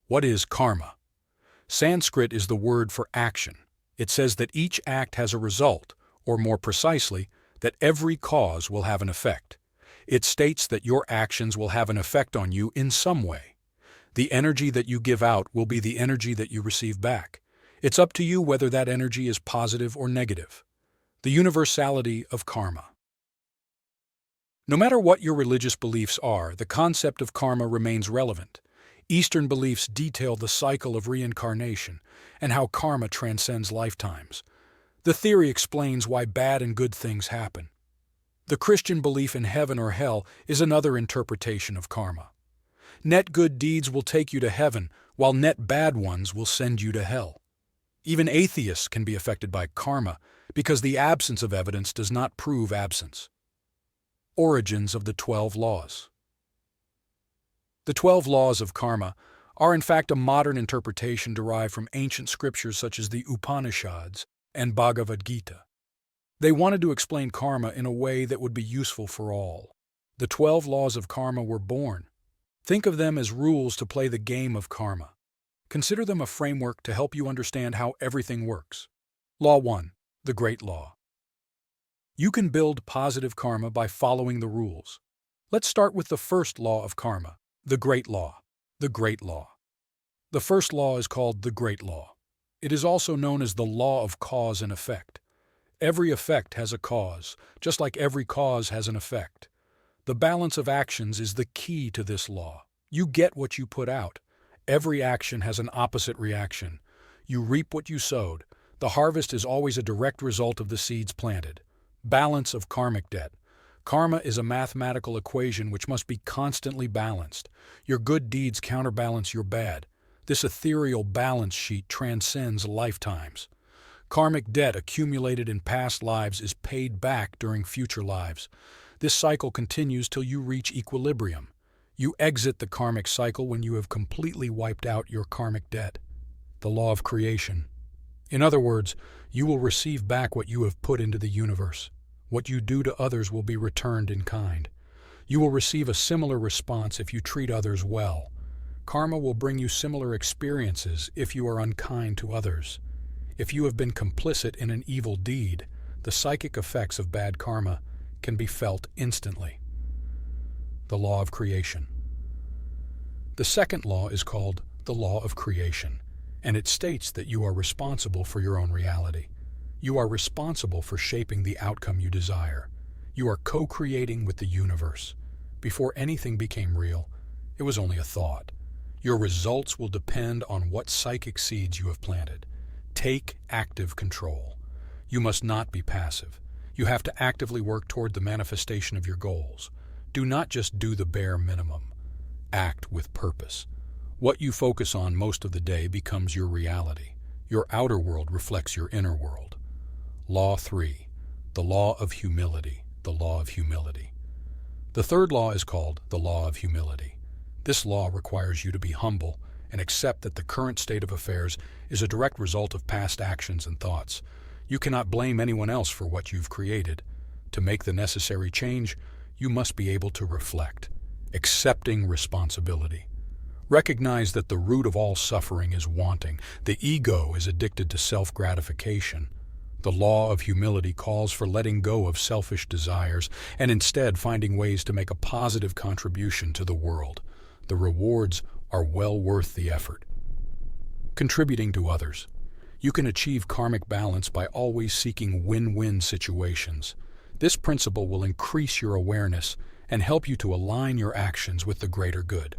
What is karma? Sanskrit is the word for action. It says that each act has a result, or more precisely, that every cause will have an effect. It states that your actions will have an effect on you in some way. The energy that you give out will be the energy that you receive back. It's up to you whether that energy is positive or negative. The universality of karma. No matter what your religious beliefs are, the concept of karma remains relevant. Eastern beliefs detail the cycle of reincarnation and how karma transcends lifetimes. The theory explains why bad and good things happen. The Christian belief in heaven or hell is another interpretation of karma. Net good deeds will take you to heaven, while net bad ones will send you to hell. Even atheists can be affected by karma because the absence of evidence does not prove absence. Origins of the 12 Laws. The 12 Laws of Karma are in fact a modern interpretation derived from ancient scriptures such as the Upanishads and Bhagavad Gita. They wanted to explain karma in a way that would be useful for all. The 12 Laws of Karma were born. Think of them as rules to play the game of karma. Consider them a framework to help you understand how everything works. Law 1. The Great Law. You can build positive karma by following the rules. Let's start with the first law of karma, the Great Law. The Great Law. The first law is called the Great Law. It is also known as the law of cause and effect. Every effect has a cause, just like every cause has an effect. The balance of actions is the key to this law. You get what you put out. Every action has an opposite reaction. You reap what you sowed. The harvest is always a direct result of the seeds planted. Balance of karmic debt. Karma is a mathematical equation which must be constantly balanced. Your good deeds counterbalance your bad. This ethereal balance sheet transcends lifetimes. Karmic debt accumulated in past lives is paid back during future lives. This cycle continues till you reach equilibrium. You exit the karmic cycle when you have completely wiped out your karmic debt. The law of creation. In other words, you will receive back what you have put into the universe. What you do to others will be returned in kind. You will receive a similar response if you treat others well. Karma will bring you similar experiences if you are unkind to others. If you have been complicit in an evil deed, the psychic effects of bad karma can be felt instantly. The law of creation. The second law is called the law of creation, and it states that you are responsible for your own reality. You are responsible for shaping the outcome you desire. You are co-creating with the universe. Before anything became real, it was only a thought. Your results will depend on what psychic seeds you have planted. Take active control. You must not be passive. You have to actively work toward the manifestation of your goals. Do not just do the bare minimum. Act with purpose. What you focus on most of the day becomes your reality. Your outer world reflects your inner world. Law 3. The law of humility. The law of humility. The third law is called the law of humility. This law requires you to be humble and accept that the current state of affairs is a direct result of past actions and thoughts. You cannot blame anyone else for what you've created. To make the necessary change, you must be able to reflect. Accepting responsibility. Recognize that the root of all suffering is wanting. The ego is addicted to self-gratification. The law of humility calls for letting go of selfish desires and instead finding ways to make a positive contribution to the world. The rewards are well worth the effort. Contributing to others. You can achieve karmic balance by always seeking win-win situations. This principle will increase your awareness and help you to align your actions with the greater good.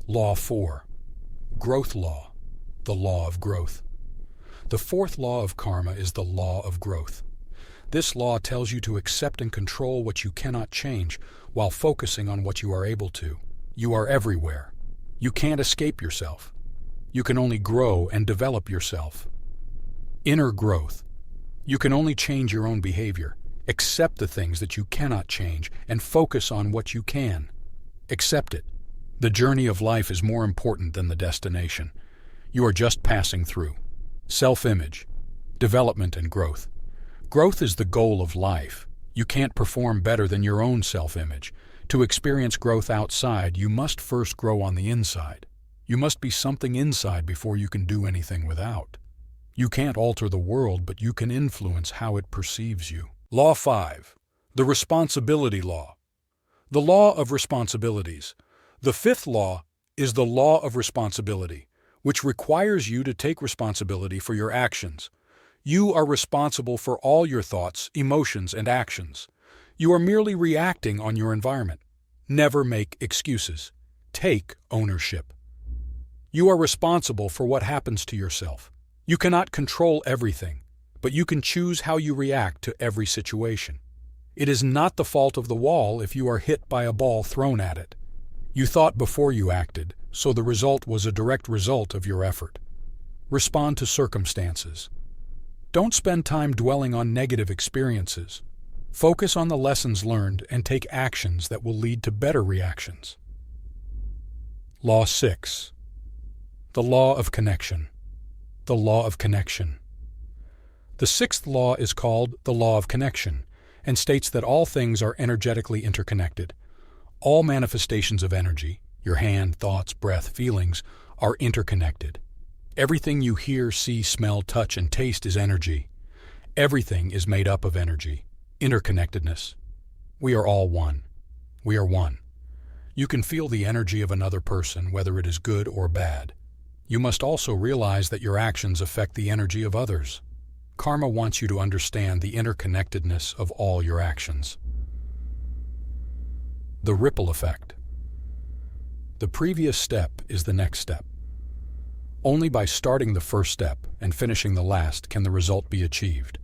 Law 4. Growth Law. The law of growth. The fourth law of karma is the law of growth. This law tells you to accept and control what you cannot change while focusing on what you are able to. You are everywhere. You can't escape yourself. You can only grow and develop yourself. Inner growth. You can only change your own behavior. Accept the things that you cannot change and focus on what you can. Accept it. The journey of life is more important than the destination. You are just passing through. Self-image, development and growth. Growth is the goal of life. You can't perform better than your own self-image. To experience growth outside, you must first grow on the inside. You must be something inside before you can do anything without. You can't alter the world, but you can influence how it perceives you. Law 5. The Responsibility Law. The Law of Responsibilities. The fifth law is the Law of Responsibility, which requires you to take responsibility for your actions. You are responsible for all your thoughts, emotions, and actions. You are merely reacting on your environment. Never make excuses. Take ownership. You are responsible for what happens to yourself. You cannot control everything, but you can choose how you react to every situation. It is not the fault of the wall if you are hit by a ball thrown at it. You thought before you acted, so the result was a direct result of your effort. Respond to circumstances. Don't spend time dwelling on negative experiences. Focus on the lessons learned and take actions that will lead to better reactions. Law 6. The Law of Connection. The Law of Connection. The sixth law is called the Law of Connection and states that all things are energetically interconnected. All manifestations of energy, your hand, thoughts, breath, feelings, are interconnected. Everything you hear, see, smell, touch, and taste is energy. Everything is made up of energy, interconnectedness. We are all one. We are one. You can feel the energy of another person, whether it is good or bad. You must also realize that your actions affect the energy of others. Karma wants you to understand the interconnectedness of all your actions. The ripple effect. The previous step is the next step. Only by starting the first step and finishing the last can the result be achieved.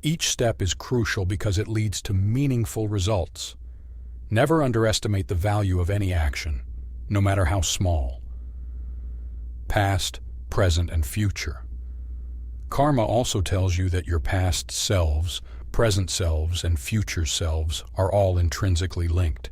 Each step is crucial because it leads to meaningful results. Never underestimate the value of any action, no matter how small. Past, present, and future. Karma also tells you that your past selves, present selves, and future selves are all intrinsically linked.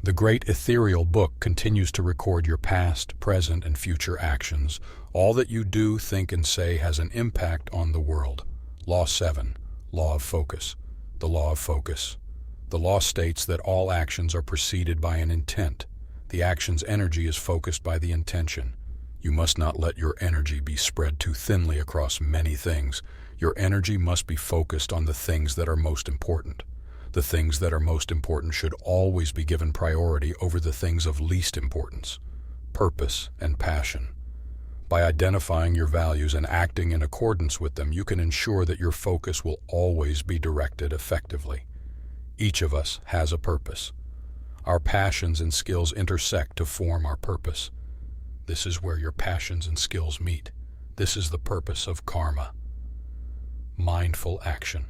The great ethereal book continues to record your past, present, and future actions. All that you do, think, and say has an impact on the world. Law 7. Law of Focus. The Law of Focus. The law states that all actions are preceded by an intent. The action's energy is focused by the intention. You must not let your energy be spread too thinly across many things. Your energy must be focused on the things that are most important. The things that are most important should always be given priority over the things of least importance. Purpose and passion. By identifying your values and acting in accordance with them, you can ensure that your focus will always be directed effectively. Each of us has a purpose. Our passions and skills intersect to form our purpose. This is where your passions and skills meet. This is the purpose of karma. Mindful action.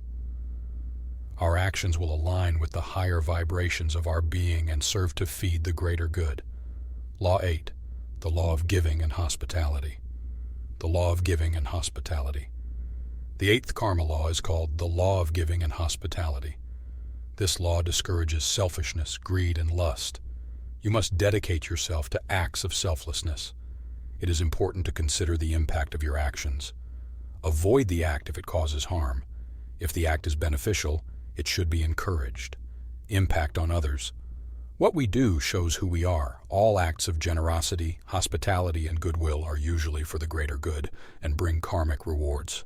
Our actions will align with the higher vibrations of our being and serve to feed the greater good. Law 8. The Law of Giving and Hospitality. The Law of Giving and Hospitality. The eighth karma law is called the Law of Giving and Hospitality. This law discourages selfishness, greed, and lust. You must dedicate yourself to acts of selflessness. It is important to consider the impact of your actions. Avoid the act if it causes harm. If the act is beneficial, it should be encouraged. Impact on others. What we do shows who we are. All acts of generosity, hospitality, and goodwill are usually for the greater good and bring karmic rewards.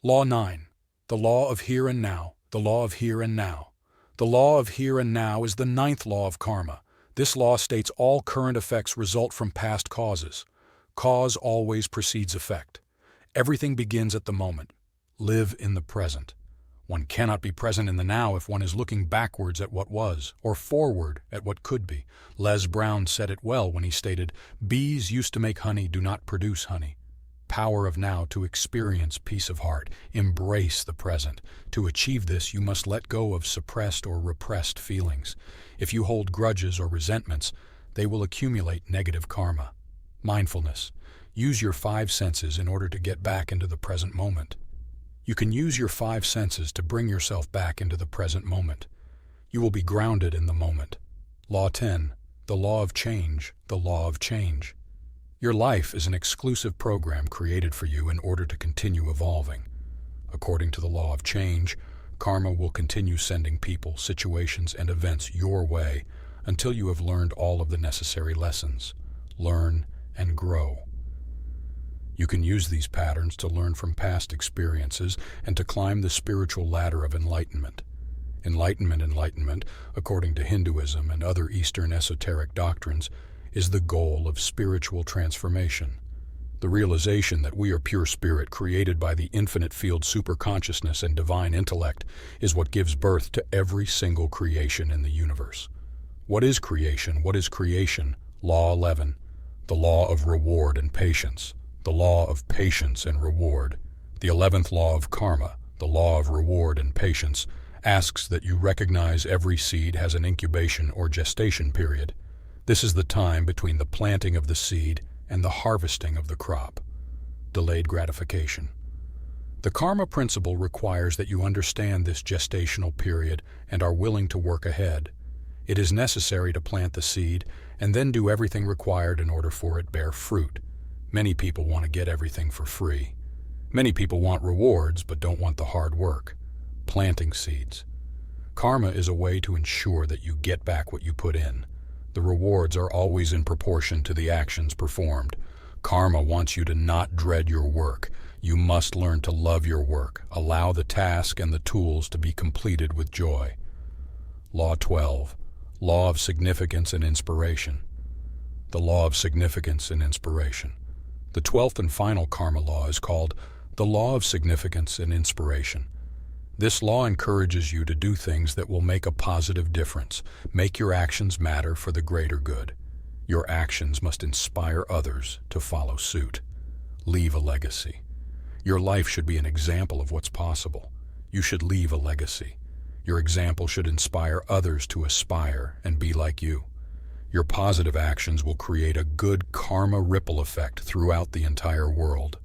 Law 9. The Law of Here and Now. The Law of Here and Now. The Law of Here and Now is the ninth law of karma. This law states all current effects result from past causes. Cause always precedes effect. Everything begins at the moment. Live in the present. One cannot be present in the now if one is looking backwards at what was, or forward at what could be. Les Brown said it well when he stated, "Bees used to make honey, do not produce honey." Power of now to experience peace of heart. Embrace the present. To achieve this, you must let go of suppressed or repressed feelings. If you hold grudges or resentments, they will accumulate negative karma. Mindfulness. Use your 5 senses in order to get back into the present moment. You can use your 5 senses to bring yourself back into the present moment. You will be grounded in the moment. Law 10. The Law of Change. The Law of Change. Your life is an exclusive program created for you in order to continue evolving. According to the law of change, karma will continue sending people, situations, and events your way until you have learned all of the necessary lessons. Learn and grow. You can use these patterns to learn from past experiences and to climb the spiritual ladder of enlightenment. Enlightenment, according to Hinduism and other Eastern esoteric doctrines, is the goal of spiritual transformation. The realization that we are pure spirit created by the infinite field superconsciousness and divine intellect is what gives birth to every single creation in the universe. What is creation? What is creation? Law 11. The law of reward and patience. The law of patience and reward. The 11th law of karma, the law of reward and patience, asks that you recognize every seed has an incubation or gestation period. This is the time between the planting of the seed and the harvesting of the crop. Delayed gratification. The karma principle requires that you understand this gestational period and are willing to work ahead. It is necessary to plant the seed and then do everything required in order for it bear fruit. Many people want to get everything for free. Many people want rewards but don't want the hard work. Planting seeds. Karma is a way to ensure that you get back what you put in. The rewards are always in proportion to the actions performed. Karma wants you to not dread your work. You must learn to love your work. Allow the task and the tools to be completed with joy. Law 12. Law of significance and inspiration. The law of significance and inspiration. The 12th and final karma law is called the law of significance and inspiration. This law encourages you to do things that will make a positive difference. Make your actions matter for the greater good. Your actions must inspire others to follow suit. Leave a legacy. Your life should be an example of what's possible. You should leave a legacy. Your example should inspire others to aspire and be like you. Your positive actions will create a good karma ripple effect throughout the entire world.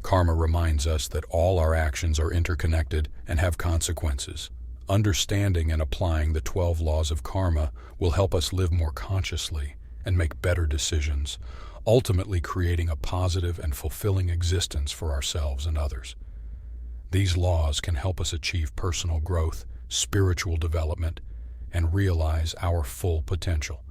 Karma reminds us that all our actions are interconnected and have consequences. Understanding and applying the 12 laws of karma will help us live more consciously and make better decisions, ultimately creating a positive and fulfilling existence for ourselves and others. These laws can help us achieve personal growth, spiritual development, and realize our full potential.